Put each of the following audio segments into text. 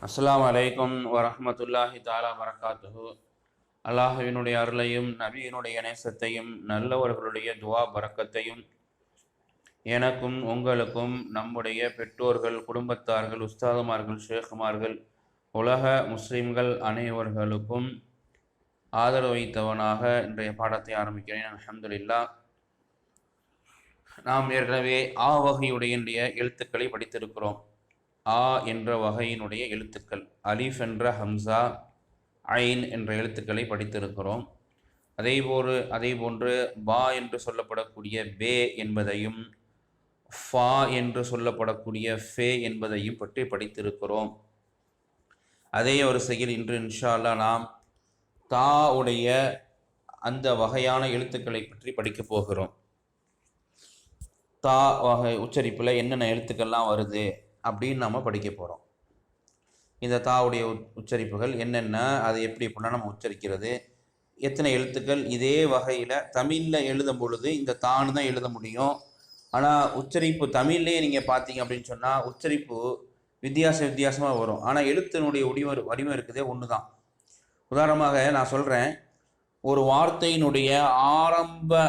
அஸ்ஸலாமு அலைக்கும் வரஹ்மத்துல்லாஹி தஆலா வரகாத்துஹு. அல்லாஹ்வினுடைய அருளையும் நபியினுடைய நேசத்தையும் நல்லவர்களுடைய துவா பரக்கத்தையும் எனக்கும் உங்களுக்கும் நம்முடைய பெற்றோர்கள், குடும்பத்தார்கள், உஸ்தாதுமார்கள், ஷேகுமார்கள், உலக முஸ்லிம்கள் அனைவர்களுக்கும் ஆதரவு வைத்தவனாக இன்றைய பாடத்தை ஆரம்பிக்கிறேன். அல்ஹம்துலில்லாஹ். நாம் ஏற்கனவே வகையுடைய எழுத்துக்களை படித்திருக்கிறோம். என்ற வகையினுடைய எழுத்துக்கள், அலிஃப் என்ற ஹம்சா, ஐன் என்ற எழுத்துக்களை படித்திருக்கிறோம். அதேபோன்று பா என்று சொல்லப்படக்கூடிய பே என்பதையும், ஃபா என்று சொல்லப்படக்கூடிய ஃபே என்பதையும் பற்றி படித்திருக்கிறோம். அதே வரிசையில் இன்று இன்ஷா அல்லாஹ் நாம் தா உடைய அந்த வகையான எழுத்துக்களை பற்றி படிக்கப் போகிறோம். தா வகை உச்சரிப்பில் என்னென்ன எழுத்துக்கள்லாம் வருது அப்படின்னு நம்ம படிக்க போகிறோம். இந்த தாவுடைய உச்சரிப்புகள் என்னென்ன, அது எப்படி எப்படின்னா நம்ம உச்சரிக்கிறது, எத்தனை எழுத்துக்கள். இதே வகையில் தமிழில் எழுதும் பொழுது இந்த தான்னு தான் எழுத முடியும். ஆனால் உச்சரிப்பு தமிழ்லேயே நீங்கள் பார்த்தீங்க அப்படின்னு சொன்னால் உச்சரிப்பு வித்தியாசமாக வரும். ஆனால் எழுத்தினுடைய வடிவம் இருக்குதே ஒன்று தான். உதாரணமாக நான் சொல்கிறேன், ஒரு வார்த்தையினுடைய ஆரம்ப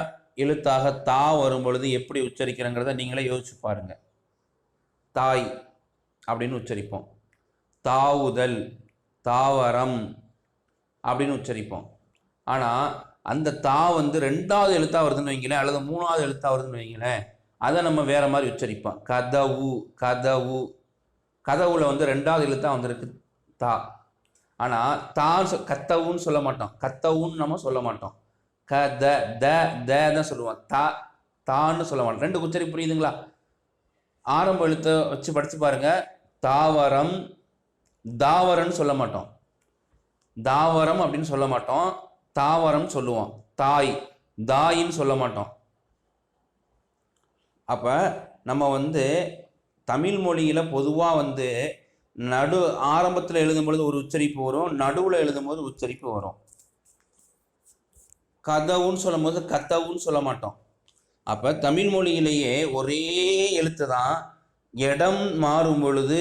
எழுத்தாக தா வரும் பொழுது எப்படி உச்சரிக்கிறங்கிறத நீங்களே யோசிச்சு பாருங்கள். தாய் அப்படின்னு உச்சரிப்போம், தாவுதல், தாவரம் அப்படின்னு உச்சரிப்போம். ஆனால் அந்த தா ரெண்டாவது எழுத்தாக வருதுன்னு வைங்களேன், அல்லது மூணாவது எழுத்தாக வருதுன்னு வைங்களேன், அதை நம்ம வேறு மாதிரி உச்சரிப்போம். கதவு, கதவுல ரெண்டாவது எழுத்தாக வந்திருக்கு தா. ஆனால் கத்தவுன்னு சொல்ல மாட்டோம், கத்தவுன்னு நம்ம சொல்ல மாட்டோம். தான் சொல்லுவோம், தான்னு சொல்ல மாட்டோம். ரெண்டு உச்சரிப்பு புரியுதுங்களா? ஆரம்ப எழுத்தை வச்சு படித்து பாருங்க. தாவரம், தாவரன்னு சொல்ல மாட்டோம், தாவரம் அப்படின்னு சொல்ல மாட்டோம், தாவரம் சொல்லுவோம். தாய், தாயின்னு சொல்ல மாட்டோம். அப்போ நம்ம தமிழ் மொழியில் பொதுவாக ஆரம்பத்தில் எழுதும் பொழுது ஒரு உச்சரிப்பு வரும், நடுவில் எழுதும்போது உச்சரிப்பு வரும். கதவுன்னு சொல்லும் போது கத்தவுன்னு சொல்ல மாட்டோம். அப்போ தமிழ் மொழியிலேயே ஒரே எழுத்து தான் இடம் மாறும் பொழுது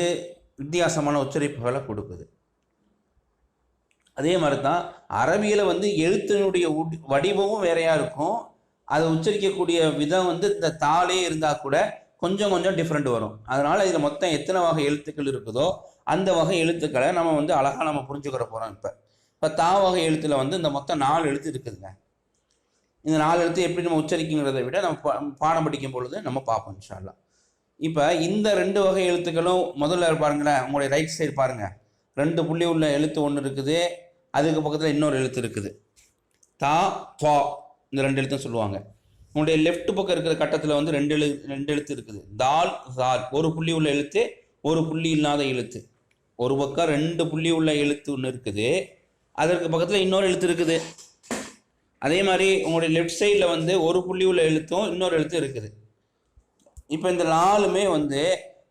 வித்தியாசமான உச்சரிப்புகளை கொடுக்குது. அதே மாதிரி தான் அரபியில் எழுத்தினுடைய வடிவமும் வேறையாக இருக்கும். அதை உச்சரிக்கக்கூடிய விதம் இந்த தாளே இருந்தால் கூட கொஞ்சம் டிஃப்ரெண்ட் வரும். அதனால் இதில் மொத்தம் எத்தனை வகை எழுத்துக்கள் இருக்குதோ அந்த வகை எழுத்துக்களை நம்ம அழகாக நம்ம புரிஞ்சுக்கிற போகிறோம். இப்போ தா வகை எழுத்தில் இந்த மொத்தம் 4 எழுத்து இருக்குதுங்க. இந்த 4 எழுத்து எப்படி நம்ம உச்சரிக்குங்கிறத விட நம்ம பாடம் படிக்கும் பொழுது நம்ம பார்ப்போம் இன்ஷா அல்லாஹ். இப்போ இந்த 2 வகை எழுத்துக்களும் முதல்ல பாருங்களேன், உங்களுடைய ரைட் சைடு பாருங்கள், 2 புள்ளி உள்ள எழுத்து ஒன்று இருக்குது, அதுக்கு பக்கத்தில் இன்னொரு எழுத்து இருக்குது. தா, பா, இந்த 2 எழுத்துன்னு சொல்லுவாங்க. உங்களுடைய லெஃப்ட் பக்கம் இருக்கிற கட்டத்தில் 2 எழுத்து இருக்குது. தால், தால், ஒரு புள்ளி உள்ள எழுத்து, ஒரு புள்ளி இல்லாத எழுத்து. ஒரு பக்கம் 2 புள்ளி உள்ள எழுத்து ஒன்று இருக்குது, அதற்கு பக்கத்தில் இன்னொரு எழுத்து இருக்குது. அதே மாதிரி உங்களுடைய லெஃப்ட் சைடில் ஒரு புள்ளி உள்ள எழுத்தும் இன்னொரு எழுத்து இருக்குது. இப்போ இந்த 4மே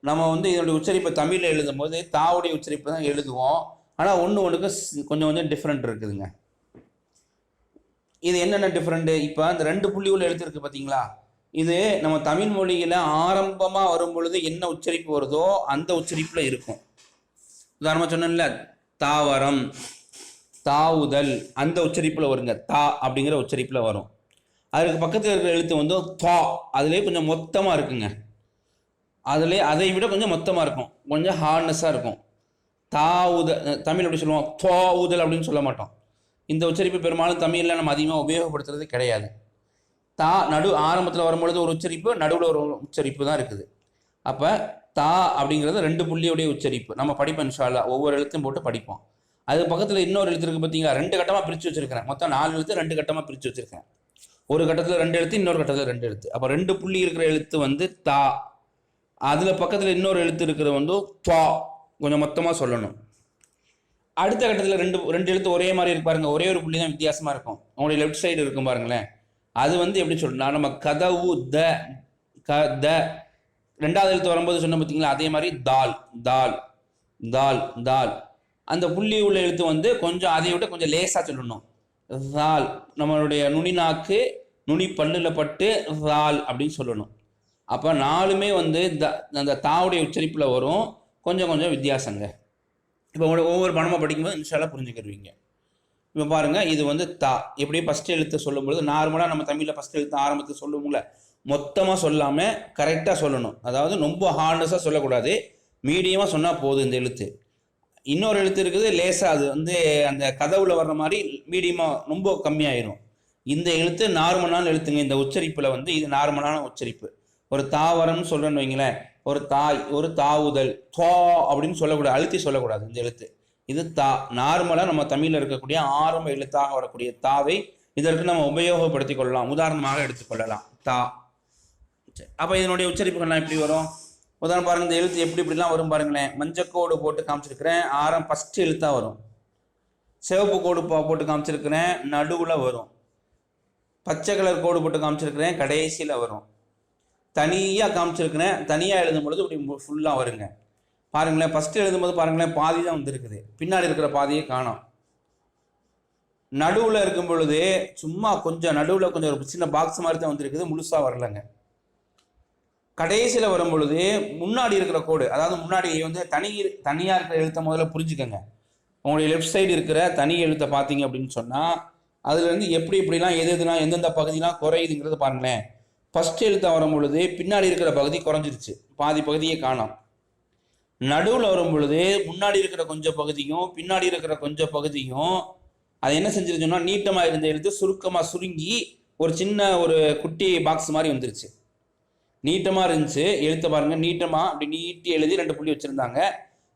நம்ம இதனுடைய உச்சரிப்பை தமிழில் எழுதும் போது தாவுடைய உச்சரிப்பு தான் எழுதுவோம். ஆனால் ஒன்றுக்கு கொஞ்சம் டிஃப்ரெண்ட் இருக்குதுங்க. இது என்னென்ன டிஃப்ரெண்ட்டு? இப்போ அந்த 2 புள்ளி உள்ள எழுத்து இருக்குது பார்த்தீங்களா, இது நம்ம தமிழ் மொழியில் ஆரம்பமாக வரும் பொழுது என்ன உச்சரிப்பு வருதோ அந்த உச்சரிப்பில் இருக்கும். உதாரணமாக சொன்னேன்ல, தாவரம், தாவுதல், அந்த உச்சரிப்பில் வருங்க, தா அப்படிங்கிற உச்சரிப்பில் வரும். அதுக்கு பக்கத்தில் இருக்கிற எழுத்து தா, அதுலேயே கொஞ்சம் மொத்தமாக இருக்குங்க. அதை விட கொஞ்சம் மொத்தமாக இருக்கும், கொஞ்சம் ஹார்ட்னஸாக இருக்கும். தாவுதல் தமிழ் அப்படி சொல்லுவோம், தாவுதல் அப்படின்னு சொல்ல மாட்டோம். இந்த உச்சரிப்பு பெரும்பாலும் தமிழில் நம்ம அதிகமாக உபயோகப்படுத்துறது கிடையாது. தா ஆரம்பத்தில் வரும்பொழுது ஒரு உச்சரிப்பு, நடுவில் ஒரு உச்சரிப்பு தான் இருக்குது. அப்போ தா அப்படிங்கிறது 2 புள்ளியுடைய உச்சரிப்பு. நம்ம படிப்போம் இன்ஷா அல்லாஹ், ஒவ்வொரு எழுத்தையும் போட்டு படிப்போம். அது பக்கத்தில் இன்னொரு எழுத்து இருக்குது பார்த்தீங்களா, 2 கட்டமாக பிரித்து வச்சுருக்கிறேன். மொத்தம் 4 எழுத்து 2 கட்டமாக பிரித்து வச்சுருக்கேன். ஒரு கட்டத்தில் 2 எழுத்து, இன்னொரு கட்டத்தில் 2 எழுத்து. அப்போ 2 புள்ளி இருக்கிற எழுத்து தா, அதில் பக்கத்தில் இன்னொரு எழுத்து இருக்கிறது பா, கொஞ்சம் மொத்தமாக சொல்லணும். அடுத்த கட்டத்தில் 2 எழுத்து ஒரே மாதிரி இருப்பாருங்க, ஒரே ஒரு புள்ளி தான் வித்தியாசமாக இருக்கும். உங்களுடைய லெஃப்ட் சைடு இருக்கும் பாருங்களேன், அது எப்படி சொல்லணும், நம்ம கதவு, த, ரெண்டாவது எழுத்து வரும்போது சொன்ன பார்த்தீங்களா, அதே மாதிரி தால், தால், தால், தால். அந்த புள்ளி உள்ள எழுத்து கொஞ்சம் அதை விட கொஞ்சம் லேசாக சொல்லணும். தால், நம்மளுடைய நுனிநாக்கு நுனி பல்லில் பட்டு தால் அப்படின்னு சொல்லணும். அப்போ 4மே அந்த தாவுடைய உச்சரிப்பில் வரும், கொஞ்சம் வித்தியாசங்க. இப்போ ஒவ்வொரு பணமாக படிக்கும்போது இன்ஷால்லா புரிஞ்சுக்கிடுவீங்க. இப்போ பாருங்கள், இது வந்து தா. எப்படி ஃபஸ்ட் எழுத்து சொல்லும்பொழுது நார்மலாக நம்ம தமிழில் ஃபஸ்ட் எழுத்து ஆரம்பத்தில் சொல்லுவோம்ல, மொத்தமாக சொல்லாமல் கரெக்டாக சொல்லணும். அதாவது ரொம்ப ஹார்ட்னஸாக சொல்லக்கூடாது, மீடியமாக சொன்னால் போதும். இந்த எழுத்து இன்னொரு எழுத்து இருக்குது லேசாக, அது வந்து அந்த கதவுல வர்ற மாதிரி மீடியமாக ரொம்ப கம்மியாயிரும். இந்த எழுத்து நார்மலான எழுத்துங்க. இந்த உச்சரிப்பில் வந்து இது நார்மலான உச்சரிப்பு. ஒரு தாவரம்னு சொல்கிறேன்னு வைங்களேன், ஒரு தாய், ஒரு தாவுதல், தோ அப்படின்னு சொல்லக்கூடாது, அழுத்தி சொல்லக்கூடாது. இந்த எழுத்து இது தா. நார்மலாக நம்ம தமிழில் இருக்கக்கூடிய ஆரம்ப எழுத்தாக வரக்கூடிய தாவை இதற்கு நம்ம உபயோகப்படுத்திக் கொள்ளலாம். உதாரணமாக எடுத்துக்கொள்ளலாம் தா. அப்போ இதனுடைய உச்சரிப்புகள்லாம் எப்படி வரும்? உதாரணம் பாருங்க, இந்த எழுத்து எப்படி இப்படிலாம் வரும் பாருங்களேன். மஞ்சக்கோடு போட்டு காமிச்சிருக்கிறேன், ஆரம் ஃபஸ்ட் எழுத்தாக வரும். சிவப்பு கோடு போட்டு காமிச்சிருக்கிறேன், நடுவில் வரும். பச்சை கலர் கோடு போட்டு காமிச்சிருக்கிறேன், கடைசியில் வரும். தனியாக காமிச்சிருக்கிறேன், தனியாக எழுதும் பொழுது இப்படி ஃபுல்லாக வருங்க. பாருங்களேன், ஃபஸ்ட்டு எழுதும்போது பாருங்களேன், பாதி தான் வந்துருக்குது, பின்னாடி இருக்கிற பாதியை காணோம். நடுவில் இருக்கும் பொழுது சும்மா கொஞ்சம் நடுவில் கொஞ்சம் ஒரு சின்ன பாக்ஸ் மாதிரி தான் வந்துருக்குது, முழுசாக வரலைங்க. கடைசியில் வரும் பொழுது முன்னாடி இருக்கிற கோடு, அதாவது முன்னாடி வந்து தனியாக இருக்கிற எழுத்தை முதல்ல புரிஞ்சுக்கோங்க. உங்களுடைய லெஃப்ட் சைடு இருக்கிற தனி எழுத்தை பார்த்தீங்க அப்படின்னு சொன்னால் அதுலேருந்து எப்படி எப்படிலாம் எதுலாம் எந்தெந்த பகுதியெலாம் குறையுதுங்கிறது பாருங்களேன். ஃபஸ்ட் எழுத்தை வரும் பொழுது பின்னாடி இருக்கிற பகுதி குறைஞ்சிருச்சு, பாதி பகுதியே காணோம். நடுவில் வரும் பொழுது முன்னாடி இருக்கிற கொஞ்சம் பகுதியும் பின்னாடி இருக்கிற கொஞ்சம் பகுதியும் அது என்ன செஞ்சிருச்சுன்னா, நீட்டமாக இருந்த எழுத்து சுருக்கமாக சுருங்கி ஒரு சின்ன ஒரு குட்டி பாக்ஸ் மாதிரி வந்துருச்சு. நீட்டமாக இருந்துச்சு எழுத்தை பாருங்கள், நீட்டமாக அப்படி நீட்டி எழுதி 2 புள்ளி வச்சுருந்தாங்க.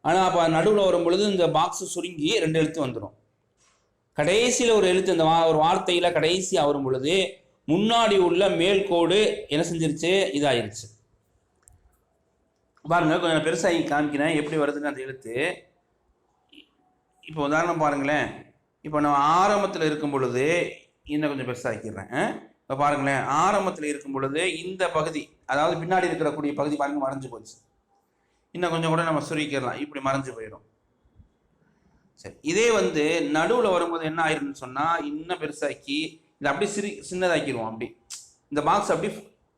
ஆனால் அப்போ நடுவில் வரும் பொழுது இந்த பாக்ஸ் சுருங்கி 2 எழுத்து வந்துடும். கடைசியில் ஒரு எழுத்து, இந்த ஒரு வார்த்தையில் கடைசியாக வரும் பொழுது முன்னாடி உள்ள மேல்கோடு என்ன செஞ்சிருச்சு, இதாயிருச்சு. பாருங்கள், கொஞ்சம் பெருசாகி காமிக்கிறேன் எப்படி வருதுன்னு அந்த எழுத்து. இப்போ உதாரணம் பாருங்களேன், இப்போ நம்ம ஆரம்பத்தில் இருக்கும் பொழுது இன்னும் கொஞ்சம் பெருசாகிக்கிறேன். இப்போ பாருங்களேன், ஆரம்பத்தில் இருக்கும் பொழுது இந்த பகுதி, அதாவது பின்னாடி இருக்கக்கூடிய பகுதி பாருங்க மறைஞ்சு போச்சு. இன்னும் கொஞ்சம் கூட நம்ம சுருக்கிடலாம், இப்படி மறைஞ்சு போயிடும். சரி, இதே வந்து நடுவில் வரும்போது என்ன ஆயிரும்னு சொன்னால், இன்னும் பெருசாக்கி இதை அப்படி சின்னதாக்கிடுவோம். அப்படி இந்த பாக்ஸ் அப்படி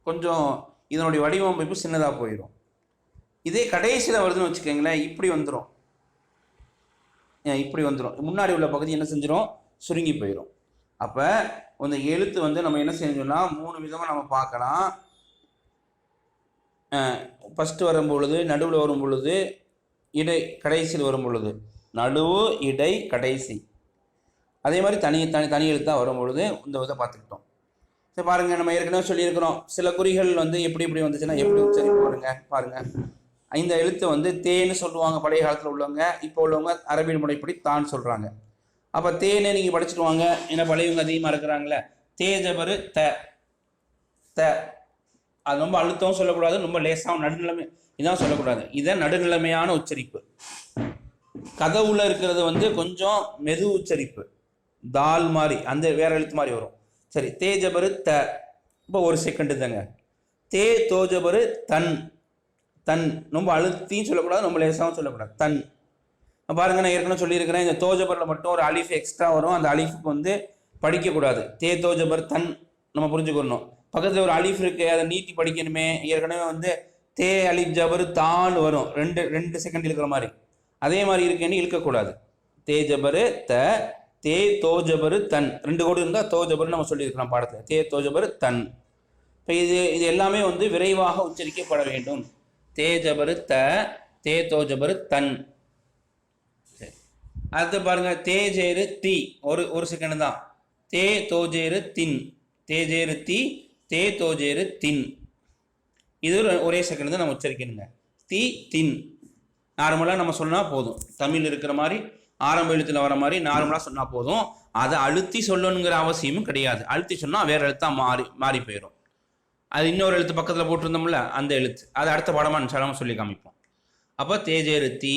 கொஞ்சம் இதனுடைய வடிவமைப்பு சின்னதாக போயிடும். இதே கடைசியில் வருதுன்னு வச்சுக்கோங்களேன், இப்படி வந்துடும். இப்படி வந்துடும், முன்னாடி உள்ள பகுதி என்ன செஞ்சிடும், சுருங்கி போயிடும். அப்போ அந்த எழுத்து வந்து நம்ம என்ன செஞ்சோம்னா 3 விதமாக நம்ம பார்க்கலாம். ஃபஸ்ட்டு வரும் பொழுது, நடுவில் வரும் பொழுது, இடை கடைசியில் வரும் பொழுது. நடுவு, இடை, கடைசி. அதே மாதிரி தனி எழுத்தாக வரும் பொழுது இந்த இதை பார்த்துக்கிட்டோம். சரி பாருங்கள், நம்ம ஏற்கனவே சொல்லியிருக்கிறோம் சில குறிகள் வந்து எப்படி வந்துச்சுன்னா எப்படி உச்சரிப்பு வருங்க பாருங்கள். இந்த எழுத்து வந்து தேன்னு சொல்லுவாங்க பழைய காலத்தில் உள்ளவங்க, இப்போ உள்ளவங்க அரபியல் முறைப்படி தான் சொல்கிறாங்க. அப்போ தேனே நீங்கள் படிச்சுட்டு வாங்க, ஏன்னா பழையவங்க அதிகமாக இருக்கிறாங்களே. தேஜபரு த த, அது ரொம்ப அழுத்தம் சொல்லக்கூடாது, ரொம்ப லேசாகவும் நடுநிலைமை இதான் சொல்லக்கூடாது. இதை நடுநிலைமையான உச்சரிப்பு. கதவுல இருக்கிறது வந்து கொஞ்சம் மெது உச்சரிப்பு, தால் மாதிரி, அந்த வேற எழுத்து மாதிரி வரும். சரி, தேஜபரு த, இப்போ ஒரு செகண்டு தாங்க. தே தோஜபரு தன் தன், ரொம்ப அழுத்தியும் சொல்லக்கூடாது, ரொம்ப லேசாகவும் சொல்லக்கூடாது, தன். பாருங்க, நான் ஏற்கனவே சொல்லியிருக்கிறேன், இந்த தோஜபரில் மட்டும் ஒரு அலிஃப் எக்ஸ்ட்ரா வரும், அந்த அலிஃபுக்கு வந்து படிக்கக்கூடாது. தே தோஜபர் தன் நம்ம புரிஞ்சுக்கணும். பக்கத்தில் ஒரு அலிஃப் இருக்கு, அதை நீட்டி படிக்கணுமே. ஏற்கனவே வந்து தே அலிஃப் ஜபரு தான் வரும், ரெண்டு செகண்ட் இழுக்கிற மாதிரி. அதே மாதிரி இருக்குன்னு இழுக்கக்கூடாது. தே ஜபரு த, தே தோஜபரு தன், 2 கோடு இருந்தால் தோஜபரு நம்ம சொல்லியிருக்கிறோம் பாடத்தில். தே தோஜபரு தன். இப்போ இது எல்லாமே வந்து விரைவாக உச்சரிக்கப்பட வேண்டும். தே ஜபரு த, தே தோஜபரு தன். சரி, அடுத்து பாருங்க, தேஜேரு தி, ஒரு செகண்ட் தான். தே தோஜேரு தின், தேஜேரு தி, தே தோஜேரு தின். இது ஒரே செகண்ட் தான் நம்ம உச்சரிக்கணுங்க. தி தின் நார்மலாக நம்ம சொன்னால் போதும். தமிழ் இருக்கிற மாதிரி ஆரம்ப எழுத்தில் வர மாதிரி நார்மலாக சொன்னால் போதும். அதை அழுத்தி சொல்லணுங்கிற அவசியமும் கிடையாது. அழுத்தி சொன்னால் வேறு எழுத்தாக மாறி போயிடும். அது இன்னொரு எழுத்து பக்கத்தில் போட்டிருந்தோம்ல, அந்த எழுத்து அது அடுத்த பாடமாக நிச்சயமாக சொல்லி காமிப்போம். அப்போ தேஜேரு தி,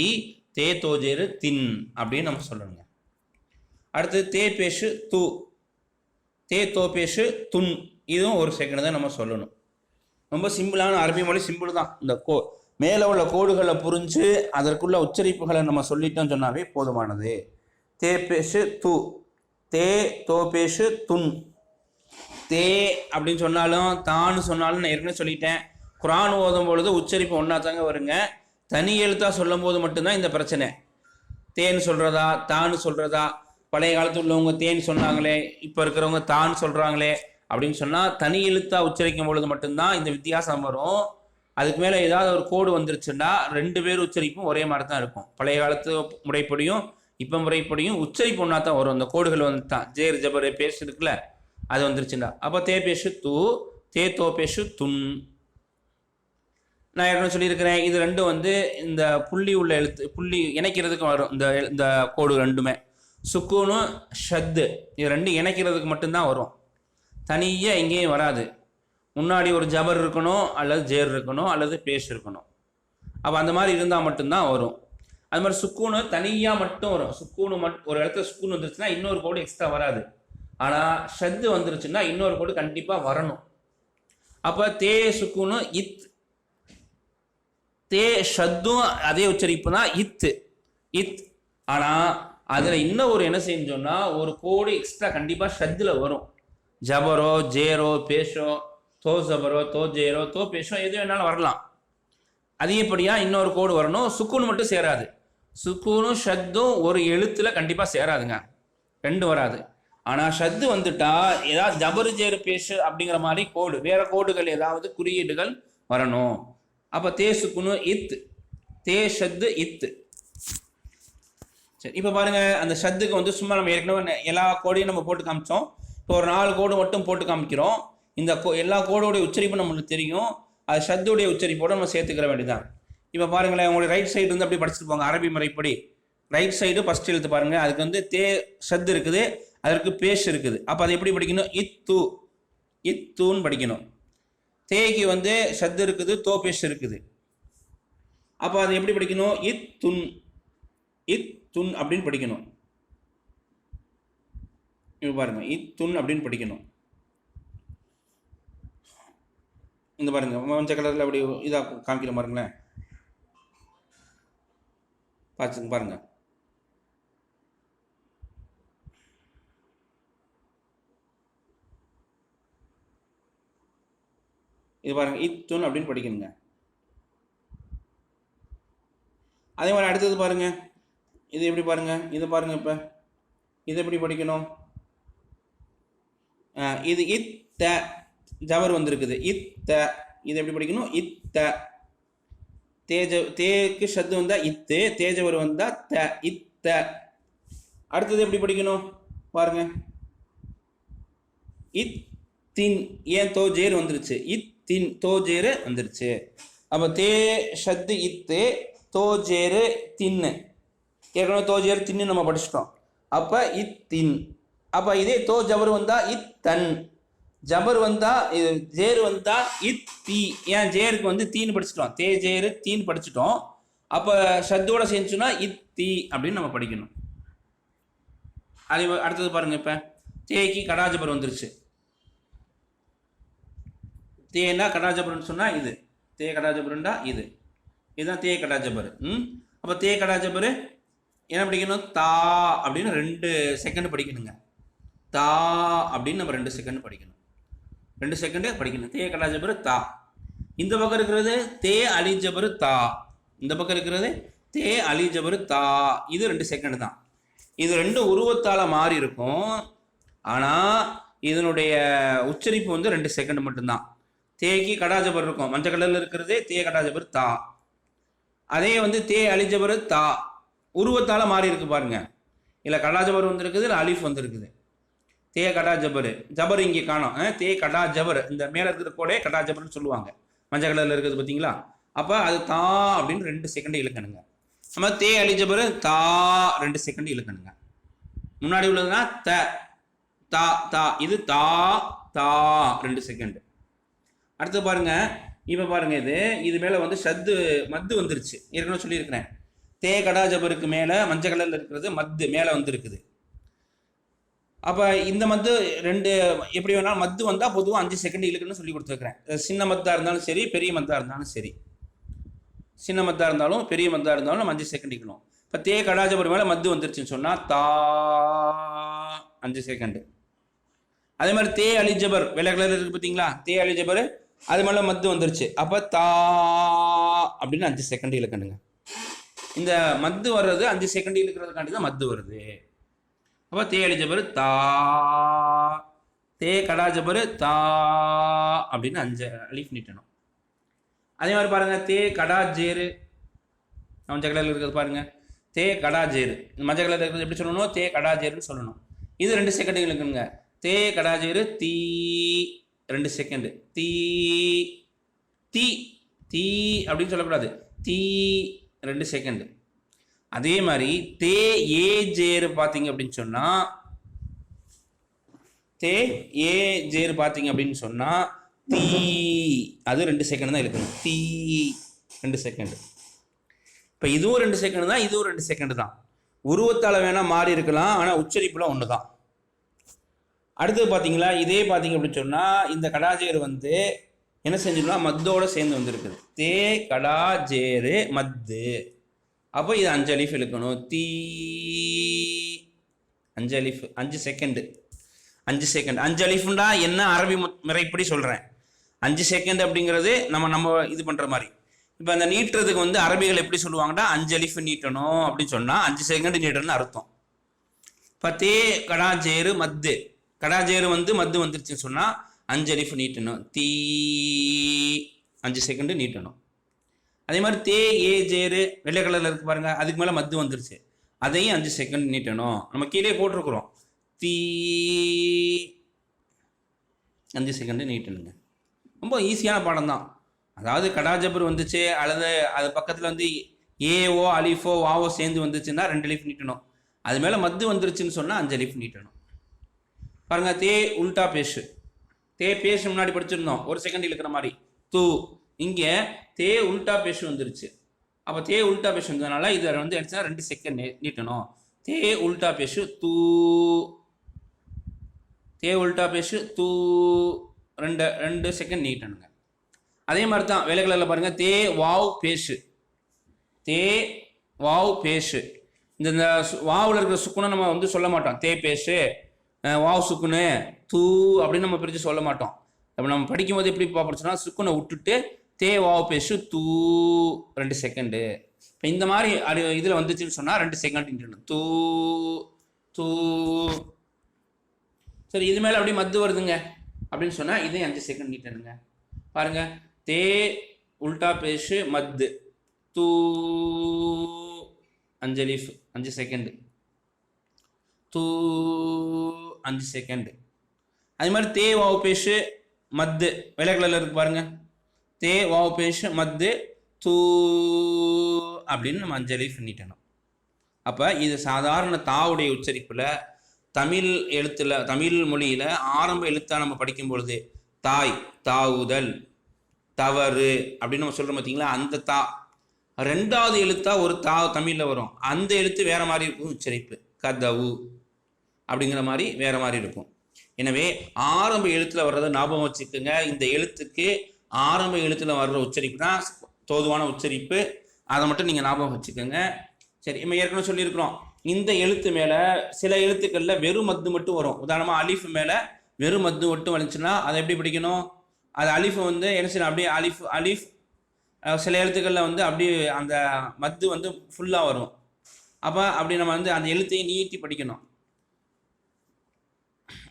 தே தோஜேரு தின் அப்படின்னு நம்ம சொல்லணுங்க. அடுத்து தே பேஷு து, தே தோ பேஷு துன். இதுவும் ஒரு செகண்ட் தான் நம்ம சொல்லணும். ரொம்ப சிம்பிளான அரபி மொழி, சிம்பிள் தான். இந்த மேலே உள்ள கோடுகளை புரிஞ்சு அதற்குள்ள உச்சரிப்புகளை நம்ம சொல்லிட்டோம் சொன்னாவே போதுமானது. தே பேஷு து, தே தோ பேஷு துன். தே அப்படின்னு சொன்னாலும் தான்னு சொன்னாலும் நான் ஏற்கனவே சொல்லிட்டேன், குரான் ஓதும் பொழுது உச்சரிப்பு ஒன்றா தாங்க வருங்க. தனி எழுத்தாக சொல்லும் போது மட்டும்தான் இந்த பிரச்சனை. தேன்னு சொல்கிறதா தான்னு சொல்கிறதா, பழைய காலத்தில் உள்ளவங்க தேன்னு சொன்னாங்களே, இப்போ இருக்கிறவங்க தான்னு சொல்கிறாங்களே அப்படின்னு சொன்னால் தனி எழுத்தாக உச்சரிக்கும் பொழுது மட்டும்தான் இந்த வித்தியாசம் வரும். அதுக்கு மேலே ஏதாவது ஒரு கோடு வந்துருச்சுன்னா 2 பேர் உச்சரிப்பும் ஒரே மாதிரி தான் இருக்கும். பழைய காலத்து முறைப்படியும் இப்போ முறைப்படியும் உச்சரிப்பு ஒன்றா தான் வரும். அந்த கோடுகள் வந்து தான் ஜேர் ஜபர் பேசு இருக்குல்ல, அது வந்துருச்சுன்னா. அப்போ தே பேசு தூ, தே தோ பேசு துன். நான் ஏற்கனவே சொல்லியிருக்கிறேன், இது ரெண்டும் வந்து இந்த புள்ளி உள்ள எழுத்து, புள்ளி இணைக்கிறதுக்கு வரும். இந்த கோடு ரெண்டுமே சுக்கூனும் ஷத்து, இது ரெண்டும் இணைக்கிறதுக்கு மட்டும்தான் வரும். தனியாக எங்கேயும் வராது. முன்னாடி ஒரு ஜபர் இருக்கணும், அல்லது ஜேர் இருக்கணும், அல்லது பேஷ் இருக்கணும். அப்போ அந்த மாதிரி இருந்தால் மட்டும்தான் வரும். அது மாதிரி சுக்கூனு தனியாக மட்டும் வரும். சுக்கூனு ஒரு இடத்துல சுக்கூன் வந்துருச்சுன்னா இன்னொரு கோடு எக்ஸ்ட்ரா வராது. ஆனால் ஷத்து வந்துருச்சுன்னா இன்னொரு கோடு கண்டிப்பாக வரணும். அப்போ தே சுக்கூனு இத், தே ஷத்தும் அதே உச்சரிப்பு தான் இத்து இத். ஆனால் அதில் இன்னும் ஒரு என்ன செஞ்சோம்னா ஒரு கோடு எக்ஸ்ட்ரா கண்டிப்பாக ஷத்தில் வரும். ஜபரோ ஜேரோ பேஷோ, தோ ஜபரோ தோ ஜேரோ தோ பேஷோ எது வேணாலும் வரலாம். அதிகப்படியாக இன்னொரு கோடு வரணும். சுக்கூன் மட்டும் சேராது. சுக்கூனும் ஷத்தும் ஒரு எழுத்தில் கண்டிப்பாக சேராதுங்க, ரெண்டும் வராது. ஆனால் ஷத்து வந்துட்டா ஏதாவது ஜபரு ஜேரு பேஷு அப்படிங்கிற மாதிரி கோடு, வேற கோடுகள் ஏதாவது குறியீடுகள் வரணும். அப்போ தே சுக்குனு இத், தே ஷத்து இத்து. சரி, இப்போ பாருங்க, அந்த ஷத்துக்கு வந்து சும்மா நம்ம ஏற்கனவே எல்லா கோடையும் நம்ம போட்டு காமிச்சோம். இப்போ ஒரு 4 கோடு மட்டும் போட்டு காமிக்கிறோம். இந்த எல்லா கோடோடைய உச்சரிப்பு நம்மளுக்கு தெரியும். அது ஷத்துடைய உச்சரிப்போடு நம்ம சேர்த்துக்கிற வேண்டியதான். இப்போ பாருங்களேன், உங்களுடைய ரைட் சைடு வந்து அப்படியே படிச்சுட்டு போங்க. அரபி முறைப்படி ரைட் சைடு ஃபர்ஸ்ட் எழுத்து பாருங்க, அதுக்கு வந்து தே ஷத்து இருக்குது, அதற்கு பேஷ் இருக்குது. அப்போ அதை எப்படி படிக்கணும்? இத்து, இத்துன்னு படிக்கணும். தேக்கு வந்து ஷத்து இருக்குது, தோ பேஷ் இருக்குது. அப்போ அதை எப்படி படிக்கணும்? இத் துன், இத் துன் அப்படின்னு படிக்கணும். இப்போ பாருங்க, இத் துன் அப்படின்னு படிக்கணும். இந்த பாருங்க, மஞ்சள் கலரில் அப்படி இதாக காமிக்கிற பாருங்களேன், பார்த்துங்க பாருங்க. இது பாருங்க, இத்துன் அப்படின்னு படிக்கணுங்க. அதே மாதிரி அடுத்தது பாருங்க, இது எப்படி பாருங்க, இது பாருங்க. இப்போ இது எப்படி படிக்கணும்? இது இத்த ஜவர் வந்திருக்குது, இத்த. இது எப்படி படிக்கணும்? இத்த. தேக்கு ஷத்து வந்தா இத்து, தேஜவர் வந்தா த, இத்த. அடுத்தது எப்படி படிக்கணும் பாருங்க, இத் தின். ஏன் தோ ஜேர் வந்துருச்சு, இத் தின், தோ ஜேரு வந்துருச்சு. அப்போ தே ஷத்து இத்து, தோ ஜேரு தின்னு. ஏற்கனவே தோ ஜேரு தின்னு நம்ம படிச்சிட்டோம். அப்போ இத் தின். அப்போ இதே தோ ஜபர் வந்தா இத் தன், ஜபர் வந்தா ஜேரு வந்தா இத் தி. ஏன் ஜேருக்கு வந்து தீன்னு படிச்சிட்டோம், தே ஜேரு தீன்னு படிச்சிட்டோம். அப்போ ஷத்தோட செஞ்சுன்னா இத் தி அப்படின்னு நம்ம படிக்கணும். அதே அடுத்தது பாருங்க, இப்போ தேக்கு கடாஜபர் வந்துருச்சு. தேனா கடாஜபர்னு சொன்னால் இது, தே கடாஜபருண்டா இது, இதுதான் தே கடாஜபர். அப்போ தே கடாஜபர் என்ன படிக்கணும்? தா அப்படின்னு 2 செகண்ட் படிக்கணுங்க. தா அப்படின்னு நம்ம 2 செகண்ட் படிக்கணும், 2 செகண்டு படிக்கணும். தே கடாஜபர் தா. இந்த பக்கம் இருக்கிறது தே அலிஜபர் தா, இந்த பக்கம் இருக்கிறது தே அலிஜபர் தா. இது 2 செகண்ட் தான். இது 2 உருவத்தால் மாறி இருக்கும். ஆனால் இதனுடைய உச்சரிப்பு வந்து 2 செகண்ட் மட்டும்தான். தேக்கு கடாஜபர் இருக்கும், மஞ்சள் கலரில் இருக்கிறது தே கடாஜபர் தா. அதே வந்து தே அலிஜபர் தா, உருவத்தால் மாறி இருக்கு பாருங்க. இல்லை கடாஜபர் வந்துருக்குது, இல்லை அலிஃப் வந்துருக்குது. தே கடா ஜபர், ஜபர் இங்கே காணும். தே கடா ஜபர், இந்த மேலே இருக்கிற கோடே கடா ஜபர்னு சொல்லுவாங்க, மஞ்சள் கலரில் இருக்குது பார்த்தீங்களா? அப்போ அது தா அப்படின்னு 2 செகண்ட் இழுக்கணுங்க. நம்ம தே அலி ஜபர் தா 2 செகண்ட் இழுக்கணுங்க. முன்னாடி உள்ளதுன்னா த, தா தா, இது தா தா 2 செகண்ட். அடுத்து பாருங்க, இப்போ பாருங்க, இது மேலே வந்து ஷத்து மத்து வந்துருச்சு. ஏற்கனவே சொல்லியிருக்கிறேன், தே கடா ஜபருக்கு மேலே மஞ்சள் கலரில் இருக்கிறது மத்து மேலே வந்துருக்குது. அப்போ இந்த மத்து 2 எப்படி வேணாலும் மத்து வந்தால் பொதுவாக 5 செகண்ட் இழுக்குன்னு சொல்லி கொடுத்துருக்குறேன். சின்ன மத்தாக இருந்தாலும் சரி, பெரிய மத்தாக இருந்தாலும் சரி. சின்ன மத்தாக இருந்தாலும் பெரிய மத்தாக இருந்தாலும் நம்ம 5 செகண்ட் இழுக்கணும். இப்போ தே கடாஜபர் மேலே மத்து வந்துருச்சுன்னு சொன்னால் தா 5 செகண்டு. அதே மாதிரி தே அலிஜபர் வெள்ளை கலர் இருக்குது பார்த்தீங்களா, தே அலிஜபர் அது மேலே மத்து வந்துருச்சு. அப்போ தா அப்படின்னு 5 செகண்ட் இழுக்கணுங்க. இந்த மத்து வர்றது 5 செகண்ட் இருக்கிறதுக்காண்டி தான் மத்து வருது. அப்போ தே அலி ஜபர் தா, தே கடா ஜபர் தா அப்படின்னு 5 அலிஃப் நீட்டணும். அதே மாதிரி பாருங்க, தே கடா ஜேரு மஞ்சள் கலரில் இருக்கிறது பாருங்க, தே கடா ஜேரு. மஞ்சள் கலரில் இருக்கிறது எப்படி சொல்லணும்? தே கடா ஜேருன்னு சொல்லணும். இது 2 செகண்ட் இருக்குங்க. தே கடா ஜேரு தீ 2 செகண்ட், தீ தீ தீ அப்படின்னு சொல்லக்கூடாது, தீ 2 செகண்ட். அதே மாதிரி தே ஏ ஜேரு பார்த்தீங்க அப்படின்னு சொன்னா, தே ஏ ஜேரு பார்த்தீங்க அப்படின்னு சொன்னா தீ, அது 2 செகண்ட் தான் இருக்கணும். தீ 2 செகண்ட். இப்போ இதுவும் 2 செகண்ட் தான், இதுவும் 2 செகண்ட் தான். உருவத்தால் வேணா மாறி இருக்கலாம், ஆனால் உச்சரிப்புலாம் ஒன்று தான். அடுத்தது பார்த்தீங்களா, இதே பார்த்தீங்க அப்படின்னு சொன்னால் இந்த கடாஜேரு வந்து என்ன செஞ்சிடலாம், மத்தோட சேர்ந்து வந்துருக்குது. தே கடாஜேரு மத்து. அப்போ இது 5 அலிஃப் இழுக்கணும். தீ 5 அலிஃப், 5 செகண்டு, 5 செகண்ட். 5 அலிஃப்னா என்ன அரபி முறைப்படி சொல்கிறேன். 5 செகண்ட் அப்படிங்கிறது நம்ம இது பண்ணுற மாதிரி. இப்போ அந்த நீட்டுறதுக்கு வந்து அரபிகள் எப்படி சொல்லுவாங்கன்னா 5 அலிஃப் நீட்டணும் அப்படின்னு சொன்னால் 5 செகண்ட் நீட்டணும்னு அர்த்தம். இப்போ தே கடாஜேரு மத்து, கடாஜேரு வந்து மத்து வந்துருச்சுன்னு சொன்னால் 5 அலிஃப் நீட்டணும். தீ 5 செகண்டு நீட்டணும். அதே மாதிரி தே ஏ ஜேரு வெள்ளை கலரில் இருக்கு பாருங்க, அதுக்கு மேலே மத்து வந்துருச்சு, அதையும் 5 செகண்ட் நீட்டணும். நம்ம கீழே போட்டிருக்கிறோம், தீ 5 செகண்டு நீட்டணுங்க. ரொம்ப ஈஸியான பாடம் தான். அதாவது கடாஜபர் வந்துச்சு அல்லது அது பக்கத்தில் வந்து ஏஓ அலிஃபோ வாவோ சேர்ந்து வந்துச்சுன்னா 2 அலிஃப் நீட்டணும். அது மேலே மத்து வந்துருச்சுன்னு சொன்னால் 5 அலிஃப் நீட்டணும். பாருங்க, தே உல்டா பேஷு, தே பேஷு முன்னாடி படிச்சிருந்தோம் 1 செகண்ட் இழுக்கிற மாதிரி தூ. இங்கே தே உல்டா பேஷு வந்துருச்சு. அப்போ தே உல்டா பேஷு வந்ததுனால இதை வந்து எடுத்துனா 2 செகண்ட் நீட்டணும். தே உல்டா பேஷு தூ, தே உல்டா பேஷு தூ 2 செகண்ட் நீட்டணுங்க. அதே மாதிரி தான் வெள்ளை கலரில் பாருங்கள், தே வாவ் பேஷு, தே வாவ் பேஷு. இந்த வாவில் இருக்கிற சுக்குனை நம்ம வந்து சொல்ல மாட்டோம். தே பேஷு வாவ் சுக்குனு தூ அப்படின்னு நம்ம பிரித்து சொல்ல மாட்டோம். அப்போ நம்ம படிக்கும்போது எப்படி பார்ப்போம்னா சுக்குனை விட்டுட்டு தே வாவ் பேஷு தூ 2 செகண்டு. இப்போ இந்த மாதிரி இதில் வந்துச்சுன்னு சொன்னால் 2 செகண்ட் நீட்டணும். தூ தூ. சரி, இது மேலே அப்படியே மத்து வருதுங்க அப்படின்னு சொன்னால் இதே 5 செகண்ட் நீட்டணுங்க. பாருங்க, தே உல்டா பேஷு மத்து தூ 5 அலிஃப் 5 செகண்டு, தூ 5 செகண்டு. அதே மாதிரி தே வாவ் பேஷு மத்து வெள்ளை கலரில் இருக்கு பாருங்க, தே வாவ் பேஷு மத்து தூ அப்படின்னு நம்ம 5 அலிஃப் நீட்டணும். அப்போ இது சாதாரண தாவுடைய உச்சரிப்பில் தமிழ் எழுத்தில், தமிழ் மொழியில் ஆரம்ப எழுத்தாக நம்ம படிக்கும் பொழுது தாய், தாவுதல், தவறு அப்படின்னு நம்ம சொல்கிறோம் பார்த்தீங்களா, அந்த தா 2வது எழுத்தா ஒரு தா தமிழில் வரும். அந்த எழுத்து வேறு மாதிரி இருக்கும் உச்சரிப்பு. கதவு அப்படிங்கிற மாதிரி வேறு மாதிரி இருக்கும். எனவே ஆரம்ப எழுத்தில் வர்றதை ஞாபகம் வச்சுக்கோங்க. இந்த எழுத்துக்கு ஆரம்ப எழுத்தில் வர்ற உச்சரிப்பு தான் தோதுவான உச்சரிப்பு. அதை மட்டும் நீங்கள் ஞாபகம் வச்சுக்கோங்க. சரி, நம்ம ஏற்கனவே சொல்லியிருக்கிறோம், இந்த எழுத்து மேலே சில எழுத்துக்களில் வெறும் மத்து மட்டும் வரும். உதாரணமாக அலிஃப் மேலே வெறும் மத்து மட்டும் வந்துச்சுன்னா அதை எப்படி படிக்கணும்? அது அலிஃப் வந்து என்ன செய்யணும், அப்படியே அலிஃப் அலிஃப். சில எழுத்துக்களில் வந்து அப்படியே அந்த மத்து வந்து ஃபுல்லாக வரும். அப்போ அப்படி நம்ம வந்து அந்த எழுத்தையும் நீட்டி படிக்கணும்.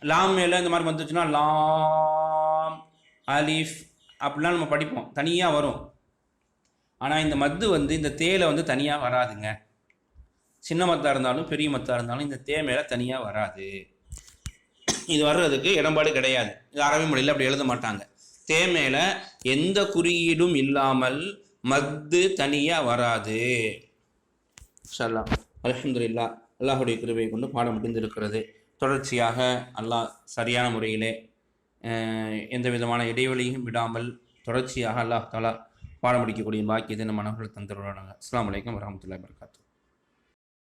லாம் மேலே இந்த மாதிரி வந்துச்சுன்னா லாம் அலிஃப் அப்படிலாம் நம்ம படிப்போம், தனியாக வரும். ஆனால் இந்த மத்து வந்து இந்த தேல வந்து தனியாக வராதுங்க. சின்ன மத்தாக இருந்தாலும் பெரிய மத்தாக இருந்தாலும் இந்த தே மேலே தனியாக வராது. இது வர்றதுக்கு இடம்பாடு கிடையாது. இது அரபி மொழியில் அப்படி எழுத மாட்டாங்க. தே மேலே எந்த குறியீடும் இல்லாமல் மத்து தனியாக வராது. இன்ஷா அல்லாஹ், அல்ஹம்துலில்லாஹ், அல்லாஹுடைய கிருபையை கொண்டு பாடம் முடிந்திருக்கிறது. தொடர்ச்சியாக அல்லாஹ் சரியான முறையிலே எந்த விதமான இடைவெளியும் விடாமல் தொடர்ச்சியாக அல்லாஹ் தஆலா பாடம் முடிக்கக்கூடிய பாக்கியத்தை நம்ம மனதில் தந்துடுவாங்க. அஸ்ஸலாமு அலைக்கும் வரஹ்மத்துல்லாஹி வபரகாத்துஹு.